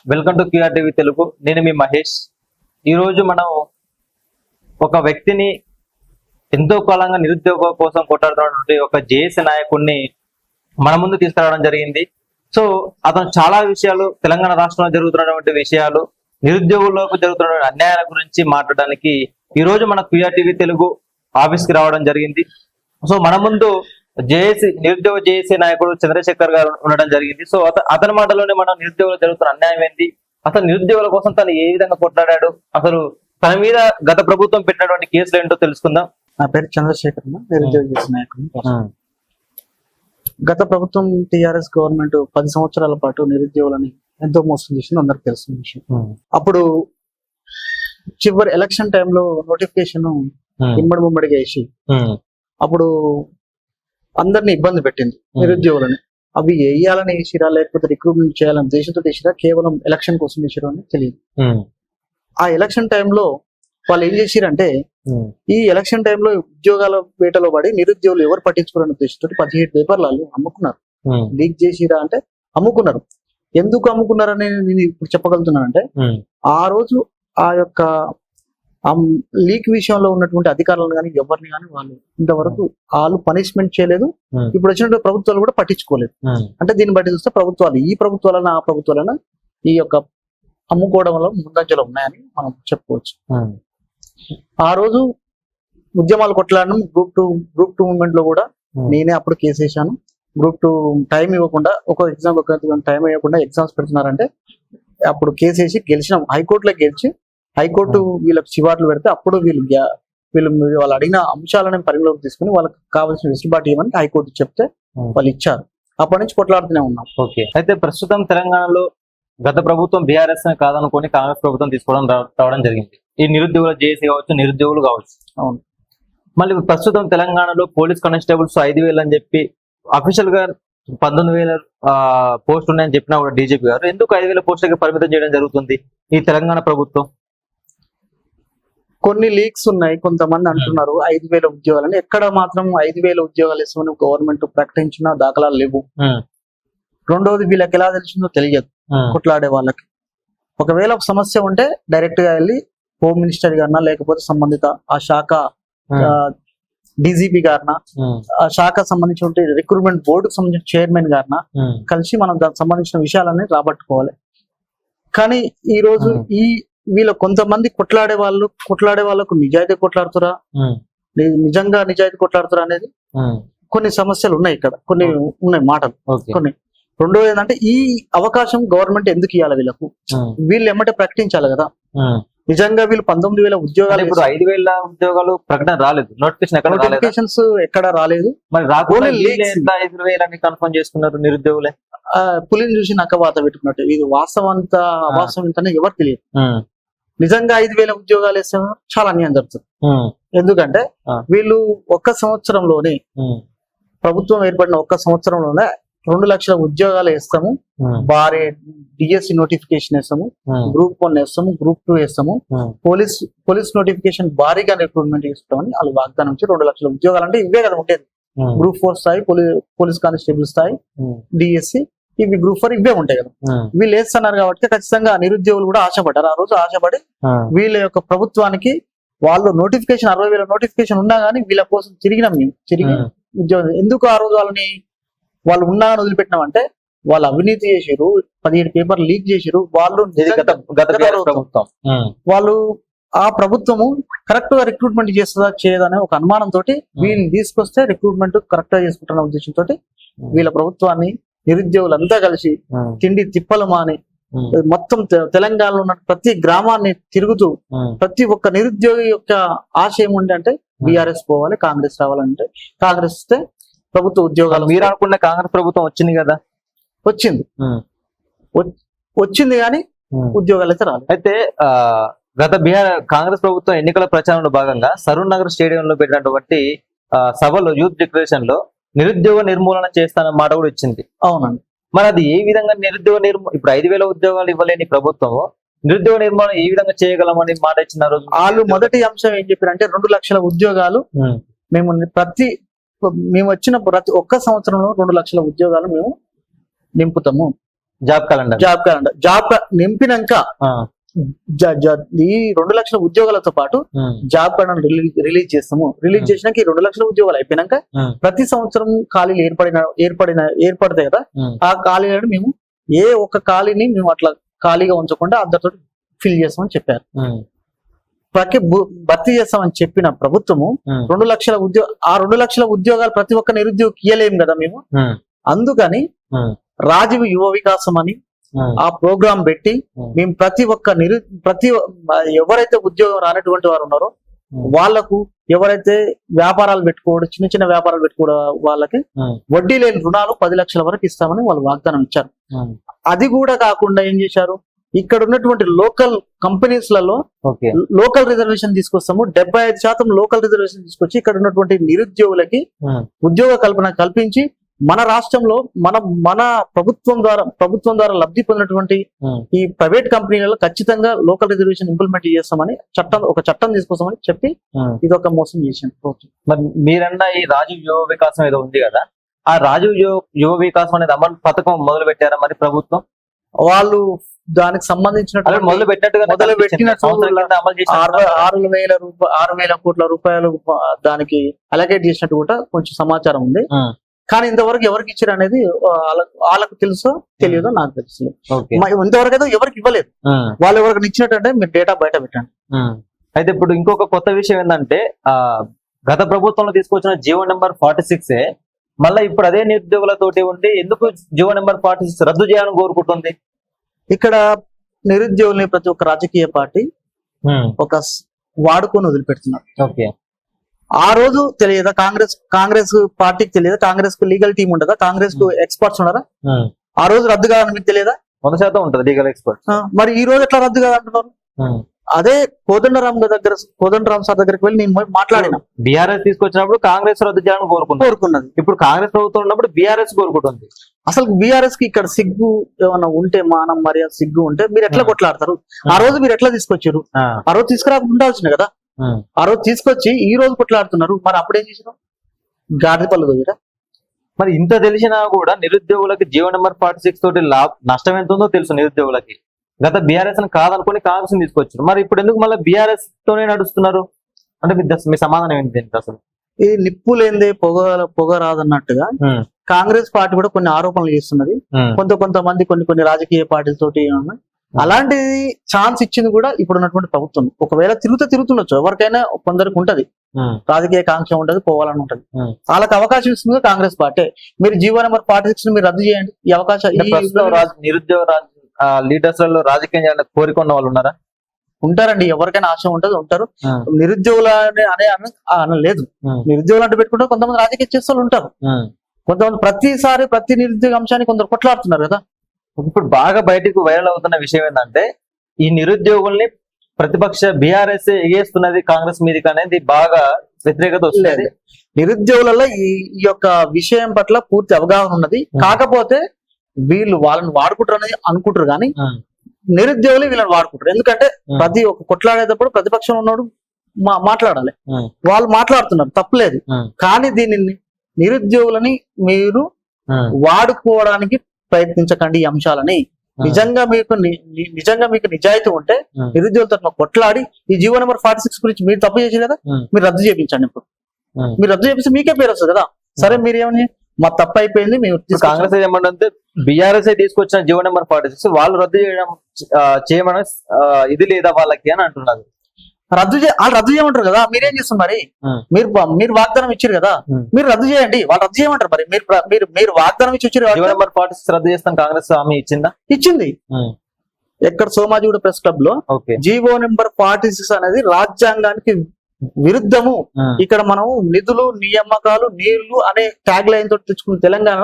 Welcome to QR TV Telugu. నేను మీ మహేష్. ఈరోజు మనం ఒక వ్యక్తిని ఎంతో కాలంగా నిరుద్యోగం కోసం కొట్లాడుతున్నటువంటి ఒక జేఏసీ నాయకుడిని మన ముందు తీసుకురావడం జరిగింది. సో అతను చాలా విషయాలు, తెలంగాణ రాష్ట్రంలో జరుగుతున్నటువంటి విషయాలు, నిరుద్యోగులకు జరుగుతున్న అన్యాయాల గురించి మాట్లాడడానికి ఈ రోజు మన క్యూఆర్ టీవీ తెలుగు ఆఫీస్కి రావడం జరిగింది. సో మన ముందు నిరుద్యోగ జేఏసీ నాయకుడు చంద్రశేఖర్ గారు ఉండడం జరిగింది. సో అతని మాటలోనే మనం నిరుద్యోగులు జరుగుతున్న అన్యాయం ఏంటి, అసలు నిరుద్యోగుల కోసం తను ఏ విధంగా కొట్లాడాడు, అసలు తన మీద గత ప్రభుత్వం పెట్టినటువంటి కేసులు ఏంటో తెలుసుకుందాం. నా పేరు చంద్రశేఖర్, నిరుద్యోగ జేఏసీ నాయకుడు. గత ప్రభుత్వం టిఆర్ఎస్ గవర్నమెంట్ 10 సంవత్సరాల పాటు నిరుద్యోగులని ఎంతో మోసం చేసింది, అందరికి తెలిసిన విషయం. అప్పుడు చివరి ఎలక్షన్ టైంలో నోటిఫికేషన్ ఇమ్మడి ముమ్మడిగా వేసి అప్పుడు అందరినీ ఇబ్బంది పెట్టింది నిరుద్యోగులని. అవి వేయాలని వేసిరా లేకపోతే రిక్రూట్మెంట్ చేయాలని ఉద్దేశంతో వేసిరా, కేవలం ఎలక్షన్ కోసం వేసిరా అని తెలియదు. ఆ ఎలక్షన్ టైంలో వాళ్ళు ఏం చేసిరంటే, ఈ ఎలక్షన్ టైంలో ఉద్యోగాల వేటలో పడి నిరుద్యోగులు ఎవరు పట్టించుకోవాలని ఉద్దేశంతో 17 పేపర్లు వాళ్ళు అమ్ముకున్నారు. లీక్ చేసిరా అంటే అమ్ముకున్నారు. ఎందుకు అమ్ముకున్నారని నేను ఇప్పుడు చెప్పగలుగుతున్నానంటే, ఆ రోజు ఆ యొక్క లీక్ విషయంలో ఉన్నటువంటి అధికారులను కానీ ఎవరిని కానీ వాళ్ళు ఇంతవరకు వాళ్ళు పనిష్మెంట్ చేయలేదు. ఇప్పుడు వచ్చినటువంటి ప్రభుత్వాలు కూడా పట్టించుకోలేదు. అంటే దీన్ని బట్టి చూస్తే ప్రభుత్వాలు, ఈ ప్రభుత్వాలైనా ఆ ప్రభుత్వాలైనా ఈ యొక్క అమ్ముకోవడం వల్ల ముందంజలో ఉన్నాయని మనం చెప్పుకోవచ్చు. ఆ రోజు ఉద్యమాలు కొట్లాడడం గ్రూప్ టూ మూవ్మెంట్ లో కూడా నేనే అప్పుడు కేసు వేసాను. గ్రూప్ 2 టైం ఇవ్వకుండా, ఒక ఎగ్జామ్ టైం ఇవ్వకుండా ఎగ్జామ్స్ పెడుతున్నారంటే అప్పుడు కేసు వేసి గెలిచినాం. హైకోర్టులో గెలిచి హైకోర్టు వీళ్ళకి చివాట్లు పెడితే అప్పుడు వీళ్ళు వాళ్ళు అడిగిన అంశాలను పరిగణలోకి తీసుకుని వాళ్ళకి కావాల్సిన వెసులుబాటు ఇవ్వమని హైకోర్టు చెప్తే వాళ్ళు ఇచ్చారు. అప్పటి నుంచి కొట్లాడుతూనే ఉన్నాం. ఓకే, అయితే ప్రస్తుతం తెలంగాణలో గత ప్రభుత్వం బీఆర్ఎస్ కాదనుకొని కాంగ్రెస్ ప్రభుత్వం తీసుకోవడం రావడం జరిగింది. ఈ నిరుద్యోగుల జేఏసీ కావచ్చు, నిరుద్యోగులు కావచ్చు. అవును. మళ్ళీ ప్రస్తుతం తెలంగాణలో పోలీస్ కానిస్టేబుల్స్ 5,000 అని చెప్పి అఫీషియల్ గా 19,000 పోస్టులు ఉన్నాయని చెప్పినా కూడా డీజీపీ గారు ఎందుకు 5,000 పోస్టులకి పరిమితం చేయడం జరుగుతుంది ఈ తెలంగాణ ప్రభుత్వం? కొన్ని లీక్స్ ఉన్నాయి, కొంతమంది అంటున్నారు 5,000 ఉద్యోగాలని. ఎక్కడ మాత్రం 5,000 ఉద్యోగాలు ఇస్తామని గవర్నమెంట్ ప్రకటించిన దాఖలాలు లేవు. రెండోది, వీళ్ళకి ఎలా తెలిసిందో తెలియదు కొట్లాడే వాళ్ళకి. ఒకవేళ సమస్య ఉంటే డైరెక్ట్ గా వెళ్ళి హోమ్ మినిస్టర్ గారినా లేకపోతే సంబంధిత ఆ శాఖ డీజీపీ గారినా, ఆ శాఖ సంబంధించిన రిక్రూట్మెంట్ బోర్డుకు సంబంధించిన చైర్మన్ గారినా కలిసి మనం దానికి సంబంధించిన విషయాలన్నీ రాబట్టుకోవాలి. కానీ ఈ రోజు వీళ్ళ కొంతమంది కొట్లాడే వాళ్ళకు నిజాయితీ కొట్లాడుతురా, నిజంగా నిజాయితీ కొట్లాడుతురా అనేది కొన్ని సమస్యలు ఉన్నాయి. ఇక్కడ కొన్ని ఉన్నాయి మాటలు కొన్ని. రెండోది ఏంటంటే, ఈ అవకాశం గవర్నమెంట్ ఎందుకు ఇవ్వాలి వీళ్ళకు? వీళ్ళు ఎమ్మటే ప్రకటించాలి కదా. నిజంగా వీళ్ళు 19,000 ఉద్యోగాలు, ఇప్పుడు 5,000 ఉద్యోగాలు ప్రకటన రాలేదు, నోటిఫికేషన్స్ ఎక్కడ రాలేదు. మరి కన్ఫర్మ్ చేసుకున్నారు నిరుద్యోగులే. పులిని చూసి నక్కవాత పెట్టుకున్నట్టు ఇది వాస్తవం అంతా అవాస్తవం ఇంతనే ఎవరు తెలియదు. నిజంగా 5,000 ఉద్యోగాలు వేస్తే చాలా అన్యాయం జరుగుతుంది. ఎందుకంటే వీళ్ళు ఒక్క సంవత్సరంలోనే, ప్రభుత్వం ఏర్పడిన ఒక్క సంవత్సరంలోనే 2 లక్షల ఉద్యోగాలు వేస్తాము, భారీ డిఎస్సి నోటిఫికేషన్ వేస్తాము, గ్రూప్ 1 వేస్తాము, గ్రూప్ 2 వేస్తాము, పోలీస్ నోటిఫికేషన్ భారీగా రిక్రూట్మెంట్ చేస్తామని వాళ్ళు వాగ్దానం నుంచి 2 లక్షల ఉద్యోగాలు అంటే ఇవే కదా ఉండేది. గ్రూప్ 4 స్థాయి, పోలీస్ కానిస్టేబుల్ స్థాయి, డిఎస్సి, ఇవి గ్రూప్ 4 ఇవే ఉంటాయి కదా. వీళ్ళు వేస్తున్నారు కాబట్టి ఖచ్చితంగా నిరుద్యోగులు కూడా ఆశపడ్డారు. ఆ రోజు ఆశపడి వీళ్ళ యొక్క ప్రభుత్వానికి వాళ్ళు నోటిఫికేషన్ 60,000 నోటిఫికేషన్ ఉన్నా కానీ వీళ్ళ కోసం తిరిగి ఉద్యోగం ఎందుకు ఆ రోజు వాళ్ళు ఉన్నా అని వదిలిపెట్టినామంటే, వాళ్ళు అవినీతి చేసారు, 17 పేపర్లు లీక్ చేసారు. వాళ్ళు వాళ్ళు ఆ ప్రభుత్వము కరెక్ట్ గా రిక్రూట్మెంట్ చేస్తుందా చేయదనే ఒక అనుమానంతో వీళ్ళని తీసుకొస్తే రిక్రూట్మెంట్ కరెక్ట్ గా చేసుకుంటున్న ఉద్దేశంతో వీళ్ళ ప్రభుత్వాన్ని నిరుద్యోగులంతా కలిసి తిండి తిప్పలు మాని మొత్తం తెలంగాణలో ఉన్న ప్రతి గ్రామాన్ని తిరుగుతూ ప్రతి ఒక్క నిరుద్యోగి యొక్క ఆశయం అంటే బీఆర్ఎస్ పోవాలి, కాంగ్రెస్ రావాలంటే కాంగ్రెస్ వస్తే ప్రభుత్వ ఉద్యోగాలు. మీరు అనుకున్న కాంగ్రెస్ ప్రభుత్వం వచ్చింది కదా? వచ్చింది కానీ ఉద్యోగాలు అయితే రాలేదు. అయితే గత కాంగ్రెస్ ప్రభుత్వం ఎన్నికల ప్రచారంలో భాగంగా సరూర్ నగర్ స్టేడియంలో పెట్టినటువంటి సభలో యూత్ డిక్లరేషన్ లో నిరుద్యోగ నిర్మూలన చేస్తానన్న మాట కూడా ఇచ్చింది. అవునండి. మరి అది ఏ విధంగా ఇప్పుడు 5,000 ఉద్యోగాలు ఇవ్వలేని ప్రభుత్వం నిరుద్యోగ నిర్మాణం ఏ విధంగా చేయగలమని మాట ఇచ్చినారు. వాళ్ళు మొదటి అంశం ఏం చెప్పారంటే 2 లక్షల ఉద్యోగాలు మేము వచ్చిన ప్రతి ఒక్క సంవత్సరంలో 2 లక్షల ఉద్యోగాలు మేము నింపుతాము. Job calendar. జాబ్ నింపినాక ఈ 2 లక్షల ఉద్యోగాలతో పాటు జాబ్ కార్డు రిలీజ్ చేస్తాము. రిలీజ్ చేసినాక ఈ 2 లక్షల ఉద్యోగాలు అయిపోయినాక ప్రతి సంవత్సరం ఖాళీలు ఏర్పడతాయి కదా, ఆ ఖాళీలను మేము ఏ ఒక్క ఖాళీని మేము అట్లా ఖాళీగా ఉంచకుండా అందరితో ఫిల్ చేస్తామని చెప్పారు. భర్తీ చేస్తామని చెప్పిన ప్రభుత్వము 2 లక్షల ఆ 2 లక్షల ఉద్యోగాలు ప్రతి ఒక్క నిరుద్యోగి ఇయ్యలేము కదా మేము. అందుకని రాజీవ్ యువ వికాసం అని ఆ ప్రోగ్రాం పెట్టి మేము ప్రతి ఎవరైతే ఉద్యోగం రానటువంటి వారు ఉన్నారో వాళ్లకు, ఎవరైతే వ్యాపారాలు పెట్టుకోవడం చిన్న చిన్న వ్యాపారాలు పెట్టుకోవడం వాళ్ళకి వడ్డీ లేని రుణాలు 10 లక్షల వరకు ఇస్తామని వాళ్ళు వాగ్దానం ఇచ్చారు. అది కూడా కాకుండా ఏం చేశారు, ఇక్కడ ఉన్నటువంటి లోకల్ కంపెనీస్ లలో లోకల్ రిజర్వేషన్ తీసుకొస్తాము. 75% లోకల్ రిజర్వేషన్ తీసుకొచ్చి ఇక్కడ ఉన్నటువంటి నిరుద్యోగులకి ఉద్యోగ కల్పన కల్పించి మన రాష్ట్రంలో మన ప్రభుత్వం ద్వారా లబ్ధి పొందినటువంటి ఈ ప్రైవేట్ కంపెనీలలో ఖచ్చితంగా లోకల్ రిజర్వేషన్ ఇంప్లిమెంట్ చేస్తామని ఒక చట్టం తీసుకొస్తామని చెప్పి ఇది ఒక మోసం చేశాను. మరి మీరన్నా ఈ రాజీవ్ యువ వికాసం ఏదో ఉంది కదా, ఆ రాజీవ్ యువ వికాసం అనేది అమలు పథకం మొదలు పెట్టారా మరి ప్రభుత్వం? వాళ్ళు దానికి సంబంధించిన మొదలు పెట్టినట్టుగా 6,000 కోట్ల రూపాయలు దానికి అలకేట్ చేసినట్టు కూడా కొంచెం సమాచారం ఉంది. కానీ ఇంతవరకు ఎవరికి ఇచ్చారు అనేది వాళ్ళకు తెలుసో తెలియదో నాకు తెలుసు. ఇంతవరకు అయితే ఎవరికి ఇవ్వలేదు. వాళ్ళు ఎవరికి ఇచ్చినట్టు మీరు డేటా బయట పెట్టండి. అయితే ఇప్పుడు ఇంకొక కొత్త విషయం ఏంటంటే, గత ప్రభుత్వంలో తీసుకొచ్చిన జీవో నెంబర్ 46 మళ్ళీ ఇప్పుడు అదే నిరుద్యోగులతోటి ఉండి ఎందుకు జీవో నెంబర్ 46 రద్దు చేయాలని కోరుకుంటుంది? ఇక్కడ నిరుద్యోగుల్ని ప్రతి ఒక్క రాజకీయ పార్టీ ఒక వాడుకొని వదిలిపెడుతున్నారు. ఓకే, ఆ రోజు తెలియదా కాంగ్రెస్ పార్టీకి తెలియదా? కాంగ్రెస్ కు లీగల్ టీం ఉండదా? కాంగ్రెస్ కు ఎక్స్పర్ట్స్ ఉండరా? ఆ రోజు రద్దు కాదని మీకు తెలియదా? 100% ఉంటుంది లీగల్ ఎక్స్పర్ట్. మరి ఈ రోజు ఎట్లా రద్దు కాదంటున్నారు? అదే కోదండరామ్ సార్ దగ్గరికి వెళ్ళి నేను మాట్లాడినా. బీఆర్ఎస్ తీసుకొచ్చినప్పుడు కాంగ్రెస్ రద్దు చేయాలని కోరుకున్నది. ఇప్పుడు కాంగ్రెస్ ప్రభుత్వం ఉన్నప్పుడు బీఆర్ఎస్ కోరుకుంటుంది. అసలు బీఆర్ఎస్ కి ఇక్కడ సిగ్గు ఏమన్నా ఉంటే, మానం మర్యాద సిగ్గు ఉంటే మీరు ఎట్లా కొట్లాడతారు? ఆ రోజు మీరు ఎట్లా తీసుకొచ్చారు? ఆ రోజు తీసుకురాకుండా ఉండాల్సింది కదా. ఆ రోజు తీసుకొచ్చి ఈ రోజు కొట్లాడుతున్నారు. మరి అప్పుడేం చేసినారు? గాడిద పళ్ళు దగ్గర. మరి ఇంత తెలిసినా కూడా నిరుద్యోగులకి జీవో నెంబర్ 46 తోటి నష్టం ఎంత ఉందో తెలుసు నిరుద్యోగులకి. గత బీఆర్ఎస్ కాదనుకుని కాంగ్రెస్ తీసుకొచ్చారు. మరి ఇప్పుడు ఎందుకు మళ్ళీ బీఆర్ఎస్ తోనే నడుస్తున్నారు అంటే మీ సమాధానం ఏంటి అసలు? ఈ నిప్పు లేనిదే పొగ రాదన్నట్టుగా కాంగ్రెస్ పార్టీ కూడా కొన్ని ఆరోపణలు చేస్తున్నది. కొంతమంది కొన్ని రాజకీయ పార్టీలతోటి అలాంటిది ఛాన్స్ ఇచ్చింది కూడా ఇప్పుడు ఉన్నటువంటి ప్రభుత్వం. ఒకవేళ తిరుగుతుండొచ్చు, ఎవరికైనా కొందరికి ఉంటది రాజకీయ కాంక్ష ఉంటది, పోవాలని ఉంటది. వాళ్ళకి అవకాశం ఇస్తుంది కాంగ్రెస్ పార్టీ. మీరు జీవో నెంబర్ 46 మీరు రద్దు చేయండి. ఈ అవకాశం నిరుద్యోగ లీడర్స్ లలో రాజకీయం చేయాలని కోరుకున్న వాళ్ళు ఉన్నారా? ఉంటారండి, ఎవరికైనా ఆశ ఉంటది, ఉంటారు. నిరుద్యోగులు అనలేదు. నిరుద్యోగులు అంటే పెట్టుకుంటే కొంతమంది రాజకీయ చేస్తూ ఉంటారు. కొంతమంది ప్రతి నిరుద్యోగ అంశాన్ని కొందరు కొట్లాడుతున్నారు కదా. ఇప్పుడు బాగా బయటకు వైరల్ అవుతున్న విషయం ఏంటంటే, ఈ నిరుద్యోగుల్ని ప్రతిపక్ష బీఆర్ఎస్ ఎగేస్తున్నది కాంగ్రెస్ మీదకి అనేది బాగా వ్యతిరేకత వస్తుంది. నిరుద్యోగులలో ఈ యొక్క విషయం పట్ల పూర్తి అవగాహన ఉన్నది. కాకపోతే వీళ్ళు వాళ్ళని వాడుకుంటారు అనేది అనుకుంటారు, కానీ నిరుద్యోగులు వీళ్ళని వాడుకుంటారు. ఎందుకంటే ప్రతి ఒక్క కొట్లాడేటప్పుడు ప్రతిపక్షం ఉన్నోడు మాట్లాడాలి. వాళ్ళు మాట్లాడుతున్నారు, తప్పులేదు. కానీ దీనిని నిరుద్యోగులని మీరు వాడుకోవడానికి ప్రయత్నించకండి. ఈ అంశాలని నిజంగా మీకు నిజాయితీ ఉంటే నిరుద్యోగుల తరఫున కొట్లాడి ఈ జీవో నెంబర్ 46 గురించి మీరు తప్పు చేసి కదా, మీరు రద్దు చేయించండి. ఇప్పుడు మీరు రద్దు చేపిస్తే మీకే పేరు వస్తుంది కదా. సరే, మీరేమని మా తప్పు అయిపోయింది, మేము కాంగ్రెస్ ఏమంటే బీఆర్ఎస్ తీసుకొచ్చిన జీవో నెంబర్ 46 వాళ్ళు రద్దు చేయమని ఇది లేదా వాళ్ళకి అని అంటున్నారు. రద్దు చేయమంటారు కదా, మీరేం చేస్తారు మరి? మీరు వాగ్దానం ఇచ్చారు కదా, మీరు రద్దు చేయండి. వాళ్ళు రద్దు చేయమంటారు. మరి మీరు వాగ్దానం ఇచ్చి వచ్చారు. జీవో నెంబర్ 46 రద్దు చేస్తాం కాంగ్రెస్ హామీ ఇచ్చిందా? ఇచ్చింది. ఎక్కడ? సోమాజిగూడ ప్రెస్ క్లబ్ లో జీవో నెంబర్ 46 అనేది రాజ్యాంగానికి విరుద్ధము. ఇక్కడ మనం నిధులు, నియామకాలు, నీళ్లు అనే ట్యాగ్ లైన్ తోటి తెచ్చుకున్న తెలంగాణ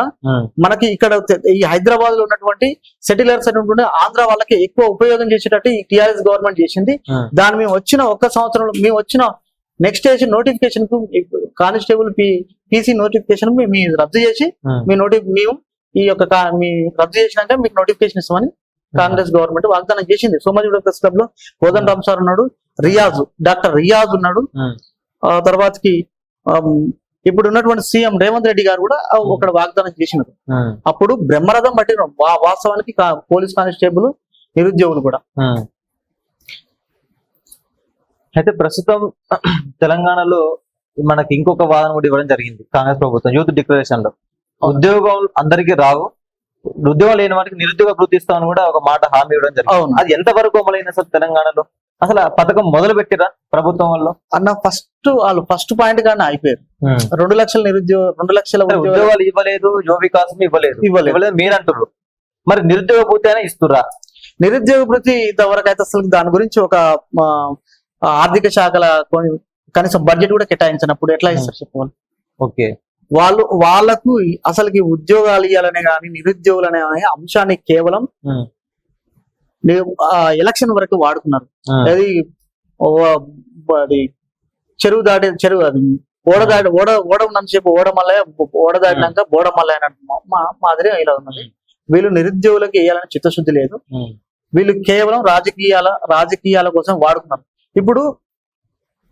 మనకి ఇక్కడ ఈ హైదరాబాద్ లో ఉన్నటువంటి సెటిలర్స్ అనేటువంటి ఆంధ్ర వాళ్ళకి ఎక్కువ ఉపయోగం చేసేటట్టు ఈ టిఆర్ఎస్ గవర్నమెంట్ చేసింది. దాన్ని మేము వచ్చిన ఒక్క సంవత్సరంలో మేము వచ్చిన నెక్స్ట్ స్టేజ్ నోటిఫికేషన్ కు కానిస్టేబుల్ పీసీ నోటిఫికేషన్ మేము రద్దు చేసి మేము ఈ యొక్క రద్దు చేసినాక మీకు నోటిఫికేషన్ ఇస్తామని కాంగ్రెస్ గవర్నమెంట్ వాగ్దానం చేసింది. సోమాజిగూడ ప్రెస్ క్లబ్ లో కోదండరామ్ సార్ ఉన్నాడు, డాక్టర్ రియాజ్ ఉన్నాడు, తర్వాతకి ఇప్పుడు ఉన్నటువంటి సీఎం రేవంత్ రెడ్డి గారు కూడా ఒక వాగ్దానం చేసినారు. అప్పుడు బ్రహ్మరథం పట్టిన వాస్తవానికి పోలీస్ కానిస్టేబుల్ నిరుద్యోగులు కూడా. అయితే ప్రస్తుతం తెలంగాణలో మనకి ఇంకొక వాదన కూడా ఇవ్వడం జరిగింది కాంగ్రెస్ ప్రభుత్వం యూత్ డిక్లరేషన్ లో. ఉద్యోగాలు అందరికీ రావు, ఉద్యోగం లేని వారికి నిరుద్యోగ వృత్తి ఇస్తామని కూడా ఒక మాట హామీ ఇవ్వడం జరిగింది. అది ఎంత వరకు అమలైంది అసలు తెలంగాణలో? అసలు ఆ పథకం మొదలు పెట్టిరా ప్రభుత్వం వాళ్ళు? అన్న వాళ్ళు ఫస్ట్ పాయింట్ గానే అయిపోయారు. 2 లక్షల 2 లక్షల ఉద్యోగాలు ఇవ్వలేదు, యువ వికాసం ఇవ్వలేదు మీరు అంటారు. మరి నిరుద్యోగ వృత్తి అయినా ఇస్తురా? నిరుద్యోగ వృత్తి ఇంతవరకు అయితే అసలు దాని గురించి ఒక ఆర్థిక శాఖల కనీసం బడ్జెట్ కూడా కేటాయించినప్పుడు ఎట్లా ఇస్తారు చెప్పవాలి. ఓకే, వాళ్ళకు అసలుకి ఉద్యోగాలు ఇవ్వాలనే కానీ నిరుద్యోగులు అనే అంశాన్ని కేవలం ఎలక్షన్ వరకు వాడుకున్నారు. అది చెరువు అది ఓడ ఉన్నంతసేపు ఓడ దాటినాక బోడమల్లె మాదిరి ఇలా ఉన్నది. వీళ్ళు నిరుద్యోగులకు వేయాలని చిత్తశుద్ధి లేదు, వీళ్ళు కేవలం రాజకీయాల కోసం వాడుకున్నారు. ఇప్పుడు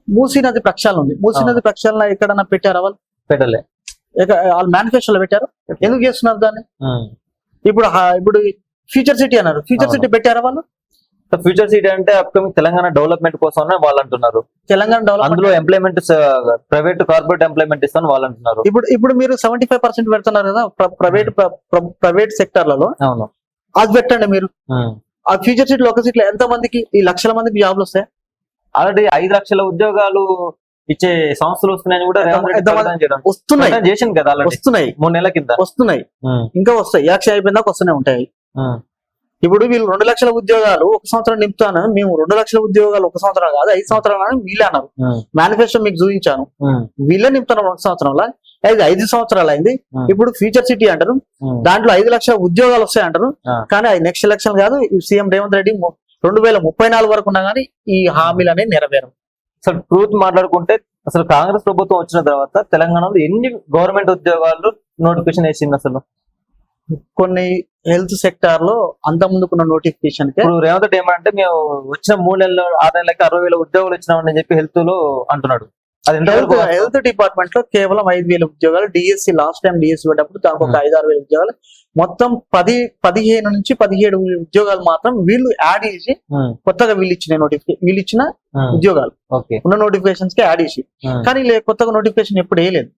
మూసీ నది ప్రక్షాళన ఉంది, మూసీ నది ప్రక్షాళన ఎక్కడన్నా పెట్టారా? వాళ్ళు పెట్టలే. వాళ్ళు మేనిఫెస్టోలో పెట్టారు, ఎందుకు చేస్తున్నారు దాన్ని? ఇప్పుడు ఫ్యూచర్ సిటీ అన్నారు, ఫ్యూచర్ సిటీ పెట్టారా వాళ్ళు? ఫ్యూచర్ సిటీ అంటే అప్కమింగ్ తెలంగాణ డెవలప్మెంట్ కోసం వాళ్ళు అంటున్నారు. తెలంగాణ డెవలప్మెంట్ అందులో ఎంప్లాయ్మెంట్ ప్రైవేట్ కార్పొరేట్ ఎంప్లాయ్మెంట్ ఇస్తాను వాళ్ళు అంటున్నారు. ఇప్పుడు మీరు 75% పెడుతున్నారు కదా ప్రైవేట్ సెక్టార్లలో. అవును, అది పెట్టండి మీరు. ఆ ఫ్యూచర్ సిటీలో ఒక సీట్లో ఎంత మందికి, ఈ లక్షల మందికి జాబ్లు వస్తాయి. ఆల్రెడీ 5 లక్షల ఉద్యోగాలు ఇచ్చే సంస్థలు వస్తున్నాయని కూడా వస్తున్నాయి, చేసింది కదా, వస్తున్నాయి 3 నెలల కింద వస్తున్నాయి, ఇంకా వస్తాయి. యాక్షన్ అయిపోయిందాక వస్తూనే ఉంటాయి. ఇప్పుడు వీళ్ళు 2 లక్షల ఉద్యోగాలు 1 సంవత్సరం నింపుతాను, మేము 2 లక్షల ఉద్యోగాలు 1 సంవత్సరం కాదు 5 సంవత్సరాలు అని వీళ్ళే అన్నారు. మేనిఫెస్టో మీకు చూపించాను, వీళ్ళే నింపుతున్నారు 1 సంవత్సరంలో. 5 సంవత్సరాలు అయింది. ఇప్పుడు ఫ్యూచర్ సిటీ అంటారు, దాంట్లో 5 లక్షల ఉద్యోగాలు వస్తాయి అంటారు. కానీ అది నెక్స్ట్ ఎలక్షన్ కాదు. సీఎం రేవంత్ రెడ్డి 2034 వరకు ఉన్నా కానీ ఈ హామీలు అనేవి నెరవేరు. అసలు ట్రూత్ మాట్లాడుకుంటే అసలు కాంగ్రెస్ ప్రభుత్వం వచ్చిన తర్వాత తెలంగాణలో ఎన్ని గవర్నమెంట్ ఉద్యోగాలు నోటిఫికేషన్ వేసింది? అసలు కొన్ని హెల్త్ సెక్టార్ లో అంత ముందుకున్న నోటిఫికేషన్ ఇప్పుడు రేవంత్ రెడ్డి ఏమంటే మేము వచ్చిన 3 నెలలు 6 నెలలకి 60,000 ఉద్యోగాలు ఇచ్చినామని చెప్పి హెల్త్ లో అంటున్నాడు. అది హెల్త్ డిపార్ట్మెంట్ లో కేవలం 5,000 ఉద్యోగాలు. డిఎస్సి లాస్ట్ టైం డిఎస్సి పెట్టినప్పుడు దానికి ఒక 5-6 వేల ఉద్యోగాలు, మొత్తం 15 నుంచి 17 ఉద్యోగాలు మాత్రం వీళ్ళు యాడ్ చేసి కొత్తగా వీళ్ళు ఇచ్చిన ఉద్యోగాలు ఉన్న నోటిఫికేషన్స్ కి యాడ్ చేసి. కానీ కొత్తగా నోటిఫికేషన్ ఎప్పుడు వేయలేదు.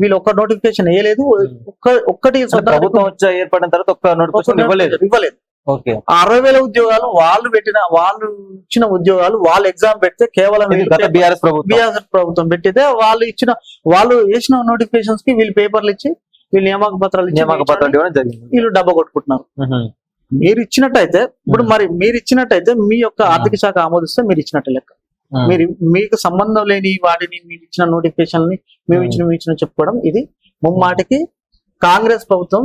వీళ్ళు ఒక్క నోటిఫికేషన్ వేయలేదు. ఒక్కటి ప్రభుత్వం ఏర్పడిన తర్వాత ఒక్క నోటిఫికేషన్ ఇవ్వలేదు. 60,000 ఉద్యోగాలు వాళ్ళు ఇచ్చిన ఉద్యోగాలు వాళ్ళు ఎగ్జామ్ పెడితే కేవలం బీఆర్ఎస్ ప్రభుత్వం పెట్టితే వాళ్ళు వేసిన నోటిఫికేషన్స్ కి వీళ్ళు పేపర్లు ఇచ్చి వీళ్ళు నియామక పత్రాలు వీళ్ళు డబ్బా కొట్టుకుంటున్నారు. మీరు ఇచ్చినట్టయితే మీరు ఇచ్చినట్టయితే మీ యొక్క ఆర్థిక శాఖ ఆమోదిస్తే మీరు ఇచ్చినట్టు లెక్క. మీకు సంబంధం లేని వాటిని మీరు ఇచ్చిన నోటిఫికేషన్ ని మేము ఇచ్చిన చెప్పుకోవడం ఇది ముమ్మాటికి కాంగ్రెస్ ప్రభుత్వం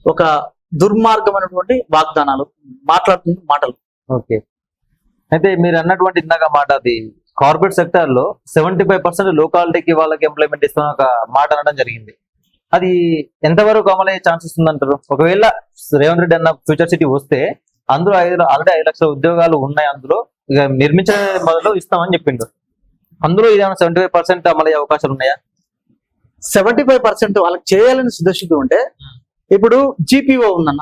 ఒక దుర్మార్గమైనటువంటి వాగ్దానాలు మాట్లాడుతున్న మాటలు. ఓకే, అయితే మీరు అన్నటువంటి ఇందాక మాట, అది కార్పొరేట్ సెక్టర్ లో 75% లోకాలిటీకి వాళ్ళకి ఎంప్లాయ్మెంట్ ఇస్తున్న ఒక మాట అనడం జరిగింది. అది ఎంతవరకు అమలయ్యే ఛాన్సెస్ ఉందంటారు? ఒకవేళ రేవంత్ రెడ్డి అన్న ఫ్యూచర్ సిటీ వస్తే అందులో ఆల్రెడీ 5 లక్షల ఉద్యోగాలు ఉన్నాయి, అందులో ఇక నిర్మించే మొదలు ఇస్తామని చెప్పిండు. అందులో ఇదేమైనా 75% అమలయ్యే అవకాశాలు ఉన్నాయా? 75% వాళ్ళకి చేయాలని సిద్ధశుద్ధి ఉంటే, ఇప్పుడు జీపీఓ ఉందన్న,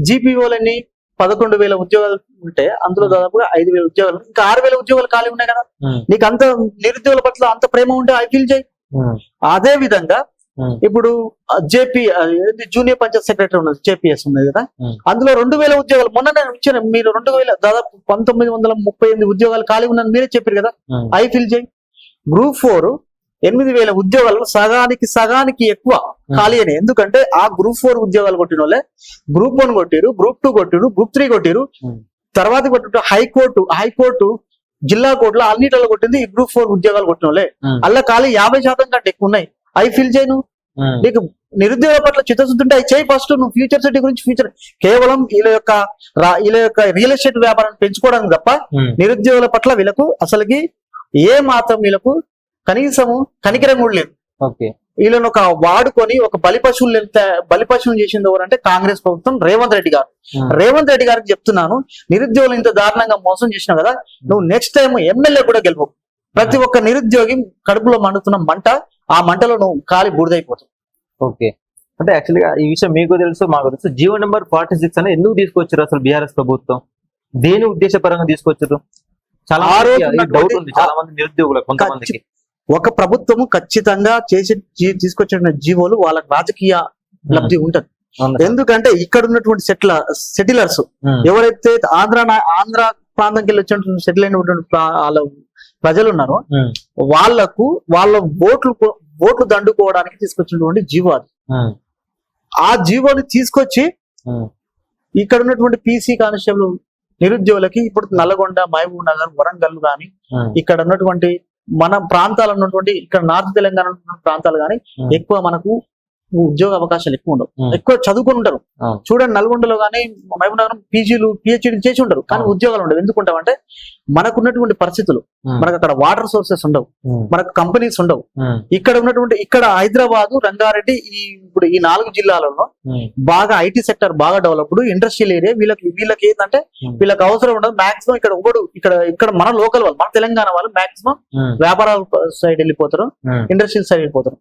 జీపీఓలన్నీ 11,000 ఉద్యోగాలు ఉంటే అందులో దాదాపుగా 5,000 ఉద్యోగాలు, ఇంకా 6,000 ఉద్యోగాలు ఖాళీ ఉన్నాయి కదా. నీకు అంత నిరుద్యోగుల పట్ల అంత ప్రేమ ఉంటే ఐ ఫీల్ చేయి. అదే విధంగా ఇప్పుడు జూనియర్ పంచాయత్ సెక్రటరీ ఉన్నది, జేపీఎస్ ఉన్నది కదా, అందులో 2,000 ఉద్యోగాలు మొన్న ఇచ్చారు మీరు. 2,000 దాదాపు 1938 ఉద్యోగాలు ఖాళీ ఉన్నది మీరే చెప్పారు కదా. ఐ ఫీల్ చేయి. గ్రూప్ 4 8,000 ఉద్యోగాలు సగానికి ఎక్కువ ఖాళీ అని. ఎందుకంటే ఆ గ్రూప్ 4 ఉద్యోగాలు కొట్టిన వాళ్ళే గ్రూప్ 1 కొట్టిరు, గ్రూప్ 2 కొట్టిరు, గ్రూప్ 3 కొట్టిరు, తర్వాత కొట్టి హైకోర్టు జిల్లా కోర్టులో అన్నిటిలో కొట్టింది ఈ గ్రూప్ 4 ఉద్యోగాలు కొట్టిన వాళ్ళే. అలా ఖాళీ 50% కంటే ఎక్కువ ఉన్నాయి. ఐ ఫీల్ చేయను. నీకు నిరుద్యోగ పట్ల చిత్తశుద్ధి ఉంటే అవి చేయి. ఫస్ట్ నువ్వు ఫ్యూచర్ సిటీ గురించి కేవలం వీళ్ళ యొక్క రియల్ ఎస్టేట్ వ్యాపారాన్ని పెంచుకోవడానికి తప్ప నిరుద్యోగుల పట్ల వీళ్ళకు అసలుకి ఏ మాత్రం వీళ్ళకు కనీసము కనికరం కూడా లేదు. వీళ్ళని ఒక వాడుకొని ఒక బలి పశువులు చేసింది ఎవరంటే కాంగ్రెస్ ప్రభుత్వం, రేవంత్ రెడ్డి గారు. రేవంత్ రెడ్డి గారికి చెప్తున్నాను, నిరుద్యోగులు ఇంత దారుణంగా మోసం చేసినావు కదా, నువ్వు నెక్స్ట్ టైం ఎమ్మెల్యే కూడా గెలుపు. ప్రతి ఒక్క నిరుద్యోగి కడుపులో మండుతున్న మంట ఆ మంటలో నువ్వు కాలి బూడిదైపోతావు. ఓకే. అంటే యాక్చువల్గా ఈ విషయం మీకు తెలుసు, మాకు తెలుసు. జీవో నెంబర్ 46 అని ఎందుకు తీసుకొచ్చారు అసలు బీఆర్ఎస్ ప్రభుత్వం? దేని ఉద్దేశపరంగా తీసుకొచ్చారు? చాలా ఆ రోజు డౌట్ ఉంది చాలా మంది నిరుద్యోగులకు, కొంతమందికి. ఒక ప్రభుత్వము ఖచ్చితంగా తీసుకొచ్చిన జీవోలు వాళ్ళకి రాజకీయ లబ్ధి ఉంటది. ఎందుకంటే ఇక్కడ ఉన్నటువంటి సెటిలర్స్ ఎవరైతే ఆంధ్ర ప్రాంతంకి వెళ్ళి వచ్చినటువంటి సెటిల్ అయినటువంటి వాళ్ళ ప్రజలు ఉన్నారో వాళ్ళకు వాళ్ళ ఓట్లు దండుకోవడానికి తీసుకొచ్చినటువంటి జీవో అది. ఆ జీవోని తీసుకొచ్చి ఇక్కడ ఉన్నటువంటి పీసీ కానిస్టేబుల్ నిరుద్యోగులకి ఇప్పుడు నల్లగొండ, మహబూబ్ నగర్, వరంగల్ గాని ఇక్కడ ఉన్నటువంటి మన ప్రాంతాలు ఉన్నటువంటి ఇక్కడ నార్త్ తెలంగాణ ఉన్నటువంటి ప్రాంతాలు కానీ ఎక్కువ మనకు ఉద్యోగ అవకాశాలు ఎక్కువ ఉండవు. ఎక్కువ చదువుకుని ఉంటారు. చూడండి, నల్గొండలో కానీ మహబూబ్ నగరం పీజీలు పిహెచ్డీ చేసి ఉంటారు, కానీ ఉద్యోగాలు ఉండవు. ఎందుకుంటామంటే మనకున్నటువంటి పరిస్థితులు, మనకు అక్కడ వాటర్ సోర్సెస్ ఉండవు, మనకు కంపెనీస్ ఉండవు. ఇక్కడ హైదరాబాద్, రంగారెడ్డి ఇప్పుడు ఈ 4 జిల్లాలలో బాగా ఐటీ సెక్టర్ బాగా డెవలప్డ్, ఇండస్ట్రియల్ ఏరియా. వీళ్ళకి ఏంటంటే వీళ్ళకి అవసరం ఉండదు. మాక్సిమం ఇక్కడ మన లోకల్ వాళ్ళు, మన తెలంగాణ వాళ్ళు మాక్సిమం వ్యాపారాల సైడ్ వెళ్ళిపోతారు, ఇండస్ట్రియల్ సైడ్ వెళ్ళిపోతారు.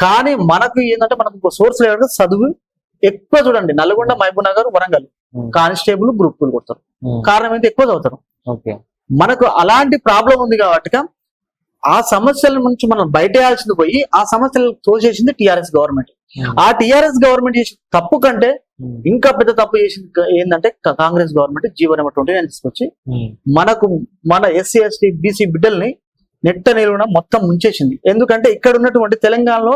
కానీ మనకు ఏంటంటే మనకు సోర్స్ లేదు, చదువు ఎక్కువ. చూడండి, నల్గొండ, మహబూబ్ నగర్, వరంగల్ కానిస్టేబుల్ గ్రూప్ 2 కొడతారు. కారణం ఏంటి? ఎక్కువ చదువుతారు. మనకు అలాంటి ప్రాబ్లం ఉంది కాబట్టి ఆ సమస్యల నుంచి మనం బయటేయాల్సింది పోయి ఆ సమస్యలు తోసేసింది టిఆర్ఎస్ గవర్నమెంట్. ఆ టిఆర్ఎస్ గవర్నమెంట్ చేసిన తప్పు కంటే ఇంకా పెద్ద తప్పు చేసింది ఏంటంటే కాంగ్రెస్ గవర్నమెంట్ జీవో నెంబర్ 29 తీసుకొచ్చి మన ఎస్సీ, ఎస్టీ, బీసీ బిడ్డల్ని నెట్ట నిలువున మొత్తం ముంచేసింది. ఎందుకంటే ఇక్కడ ఉన్నటువంటి తెలంగాణలో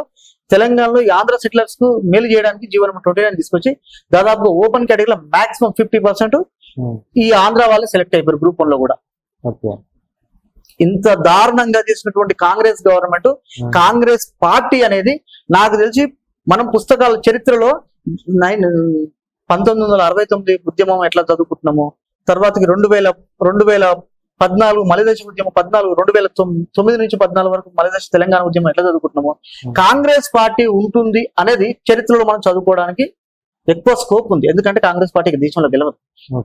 ఈ ఆంధ్ర సెటిలర్స్ కు మేలు చేయడానికి జీవో నెంబర్ 29 తీసుకొచ్చి దాదాపుగా ఓపెన్ కేటగిరీలో మాక్సిమం 50% ఈ ఆంధ్ర వాళ్ళు సెలెక్ట్ అయిపోయారు గ్రూప్ 1 లో కూడా. ఇంత దారుణంగా చేసినటువంటి కాంగ్రెస్ గవర్నమెంట్, కాంగ్రెస్ పార్టీ అనేది నాకు తెలిసి మనం పుస్తకాల చరిత్రలో 1969 ఉద్యమం ఎట్లా చదువుకుంటున్నామో, తర్వాతకి 2014 మలిదశ ఉద్యమం, 2009 నుంచి 14 వరకు మలిదశ తెలంగాణ ఉద్యమం ఎట్లా చదువుకుంటున్నామో, కాంగ్రెస్ పార్టీ ఉంటుంది అనేది చరిత్రలో మనం చదువుకోవడానికి ఎక్కువ స్కోప్ ఉంది. ఎందుకంటే కాంగ్రెస్ పార్టీకి దేశంలో గెలవదు.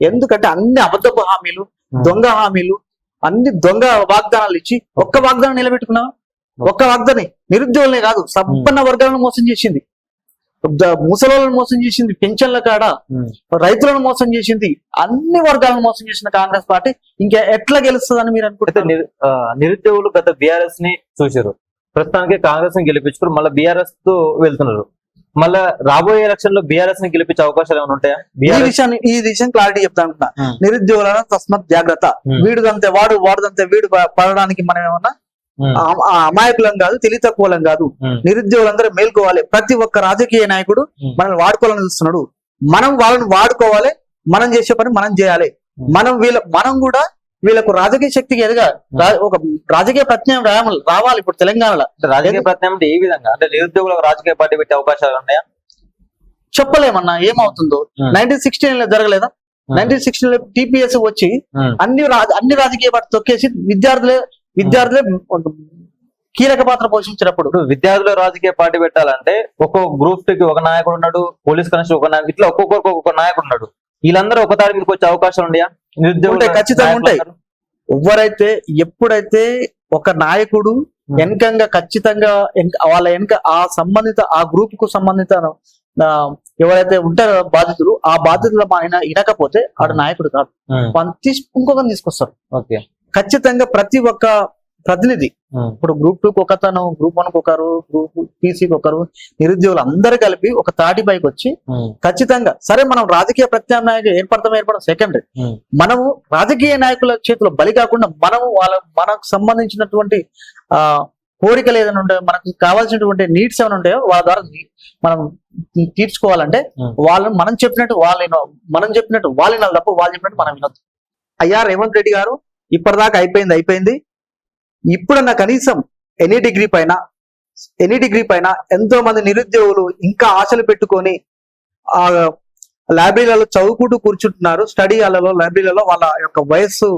ఎందుకంటే అన్ని అబద్ధపు హామీలు, దొంగ హామీలు, అన్ని దొంగ వాగ్దానాలు ఇచ్చి ఒక్క వాగ్దానం నిలబెట్టుకున్నావా? ఒక్క వాగ్దానం నిరుద్యోగులనే కాదు, సంపన్న వర్గాలను మోసం చేసింది, ముసలోళ్ళను మోసం చేసింది, పెన్షన్ల కాడ రైతులను మోసం చేసింది, అన్ని వర్గాలను మోసం చేసిన కాంగ్రెస్ పార్టీ ఇంకా ఎట్లా గెలుస్తుందని మీరు అనుకుంటే? నిరుద్యోగులు గత బీఆర్ఎస్ ని చూసారు, ప్రస్తుతానికి కాంగ్రెస్ ని గెలిపించుకుని మళ్ళీ బీఆర్ఎస్ తో వెళ్తున్నారు. మళ్ళా రాబోయే ఎలక్షన్ లో బీఆర్ఎస్ ని గెలిపించే అవకాశాలు ఏమైనా ఉంటాయా? ఈ విషయం క్లారిటీ చెప్తా అనుకున్నా. నిరుద్యోగులను తస్మత్ జాగ్రత్త, వీడుదంతే వాడుదంతే వీడు పడడానికి మనం ఏమన్నా అమాయకులం కాదు, తెలివి తక్కువలం కాదు. నిరుద్యోగులందరూ మేల్కోవాలి. ప్రతి ఒక్క రాజకీయ నాయకుడు మనల్ని వాడుకోవాలని చూస్తున్నాడు. మనం వాళ్ళని వాడుకోవాలి, మనం చేసే పని మనం చేయాలి. మనం కూడా వీళ్ళకు రాజకీయ శక్తికి ఒక రాజకీయ ప్రత్యామ్నాయం రావాలి. ఇప్పుడు తెలంగాణలో రాజకీయ ప్రత్యామ్నాయం అంటే ఏ విధంగా? అంటే నిరుద్యోగులకు రాజకీయ పార్టీ పెట్టే అవకాశాలు ఉన్నాయా? చెప్పలేమన్నా, ఏమవుతుందో. 1916 జరగలేదా? 1916 టీపీఎస్ వచ్చి అన్ని రాజకీయ పార్టీ తొక్కేసి విద్యార్థులే కీలక పాత్ర పోషించినప్పుడు విద్యార్థుల రాజకీయ పార్టీ పెట్టాలంటే ఒక్కొక్క గ్రూప్ కి ఒక నాయకుడు ఉన్నాడు, పోలీస్ కానిస్టేబుల్ ఒక నాయకుడు, ఇట్లా ఒక్కొక్కరికి ఒక్కొక్క నాయకుడు ఉన్నాడు. వీళ్ళందరూ ఒక తారీఖు మీదకి వచ్చే అవకాశాలు ఉన్నాయా? నిరుద్యోగులు ఖచ్చితంగా ఉంటాయి. ఎప్పుడైతే ఒక నాయకుడు వెనకంగా ఖచ్చితంగా వాళ్ళ వెనక ఆ గ్రూప్ కు సంబంధిత ఎవరైతే ఉంటారో బాధితులు, ఆ బాధితులు వినకపోతే ఆడ నాయకుడు కాదు, ఇంకొకరిని తీసుకొస్తారు. ఖచ్చితంగా ప్రతి ఒక్క ప్రతినిధి, ఇప్పుడు గ్రూప్ 2 ఒకతను, గ్రూప్ 1 ఒకరు, గ్రూప్ పీసీకి ఒకరు, నిరుద్యోగులు అందరు కలిపి ఒక తాటిపైకి వచ్చి ఖచ్చితంగా సరే మనం రాజకీయ ప్రత్యామ్నాయంగా ఏర్పడడం సెకండరీ. మనము రాజకీయ నాయకుల చేతిలో బలి కాకుండా మనకు సంబంధించినటువంటి కోరికలు ఏదైనా ఉంటాయో, మనకు కావాల్సినటువంటి నీడ్స్ ఏమైనా ఉంటాయో వాళ్ళ ద్వారా మనం తీర్చుకోవాలంటే మనం చెప్పినట్టు వాళ్ళు వినాలి తప్ప వాళ్ళు చెప్పినట్టు మనం వినొద్దు. అయ్యా రేవంత్ రెడ్డి గారు ఇప్పటిదాకా అయిపోయింది. ఇప్పుడన్నా కనీసం ఎనీ డిగ్రీ పైన ఎంతో మంది నిరుద్యోగులు ఇంకా ఆశలు పెట్టుకొని ఆ లైబ్రరీలలో చదువుకుంటూ కూర్చుంటున్నారు. స్టడీ హాలలో, లైబ్రరీలలో వాళ్ళ యొక్క వయస్సు,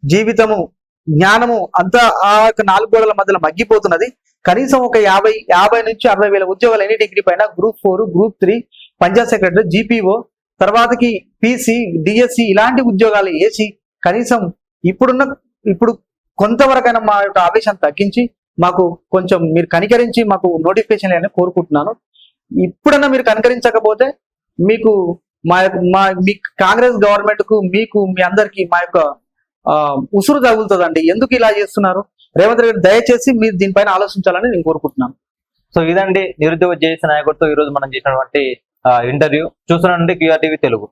జీవితము, జ్ఞానము అంతా ఆ యొక్క 4 గోడల మధ్యలో మగ్గిపోతున్నది. కనీసం ఒక 50 నుంచి 60 వేల ఉద్యోగాలు ఎనీ డిగ్రీ పైన, group 4, group 3, Panchayat secretary, GPO, తర్వాతకి పీసీ, డిఎస్సి ఇలాంటి ఉద్యోగాలు వేసి కనీసం ఇప్పుడు కొంతవరకైనా మా యొక్క ఆవేశాన్ని తగ్గించి మాకు కొంచెం మీరు కనికరించి మాకు నోటిఫికేషన్ అని కోరుకుంటున్నాను. ఇప్పుడన్నా మీరు కనికరించకపోతే మీకు మీ కాంగ్రెస్ గవర్నమెంట్ కు మీకు మీ అందరికి మా యొక్క ఉసురు తగులుతుందండి. ఎందుకు ఇలా చేస్తున్నారు? రేవంత్ రెడ్డి దయచేసి మీరు దీనిపైన ఆలోచించాలని నేను కోరుకుంటున్నాను. సో ఇదండి నిరుద్యోగ జేఏసీ నాయకుడితో ఈ రోజు మనం చేసినటువంటి ఇంటర్వ్యూ. చూస్తున్నానండి QRTV తెలుగు.